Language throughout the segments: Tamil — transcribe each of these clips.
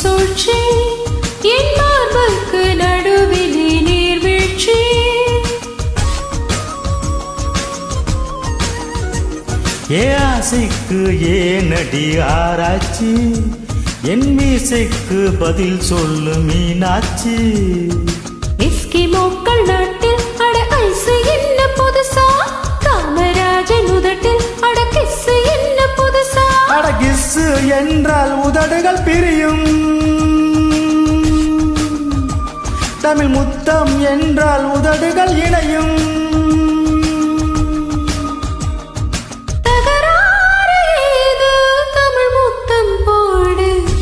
சூழ்ச்சி என் மார்புக்கு நடுவிலே நீர்வீழ்ச்சி ஏ ஆசைக்கு ஏனடி ஆராய்ச்சி என் மீசைக்கு பதில் சொல்லு மீனாட்சி எஸ்கிமோக்கள் நாட்டில் அட ஐசு என்ன புதுசா காமராஜன் உதட்டில் அட கிஸ்ஸு என்ன புதுசா அட கிஸ்ஸு என்றால் உதடுகள் பிரியும் தமிழ் முத்தம் என்றால் உதடுகள் இணையும்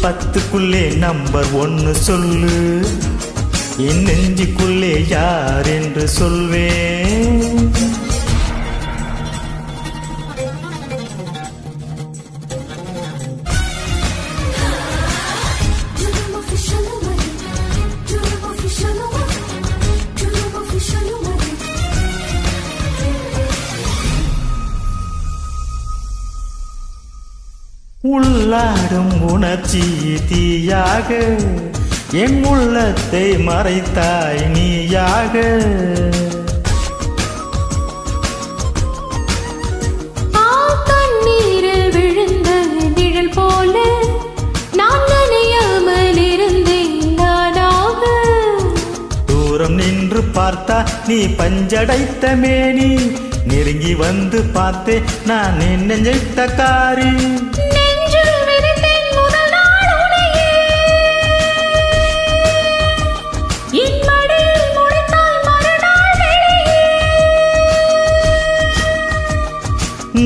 பத்துக்குள்ளே நம்பர் 1 சொல்லு என் நெஞ்சுக்குள்ளே யார் என்று சொல்வேன் உள்ளாடும் உணர்ச்சி தீயாக என் உள்ளத்தை மறைத்தாய் நீயாக தண்ணீரில் விழுந்த நிழல் போல நான் நினையாமல் இருந்தேன் நானாக தூரம் நின்று பார்த்தா நீ பஞ்சடைத்த மேனி நெருங்கி வந்து பார்த்தே நான் நெஞ்சைத்த காரி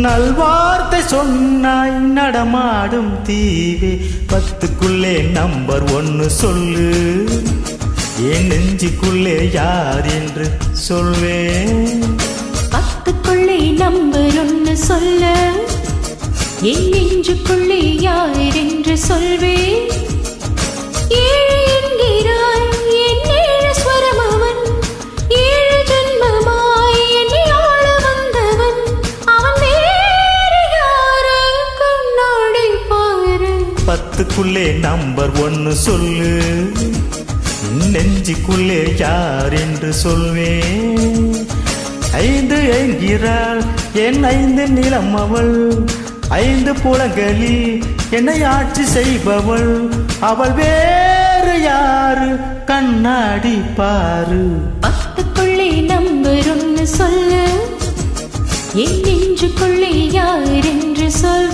நல்வார்த்தை சொன்னாய் நடமாடும் தீவே பத்துக்குள்ளே நம்பர் 1 சொல்லு என் நெஞ்சுக்குள்ளே யார் என்று சொல்வேன் பத்துக்குள்ளே நம்பர் 1 சொல்ல என் நெஞ்சுக்குள்ளே யார் என்று சொல்வேன் ஏழு என்கிறாய் என் ஏழு ஸ்வரம் அவன் ஏழு ஜென்மமாய் என்னை ஆள வந்தவன் அவன் வேறு யாரு கண்ணாடி பாரு பத்துக்குள்ளே நம்பர் 1 சொல்லு நெஞ்சுக்குள்ளே யார் என்று சொல்வேன் 5 என்கிறாள் என் 5 நிலம் அவள் 5 புலங்களில் என்னை ஆட்சி செய்பவள் அவள் வேறு யாரு கண்ணாடி பாரு பத்துக்குள்ளே நம்பர் 1 சொல்லு என் நெஞ்சுக்குள்ளே யார் என்று சொல்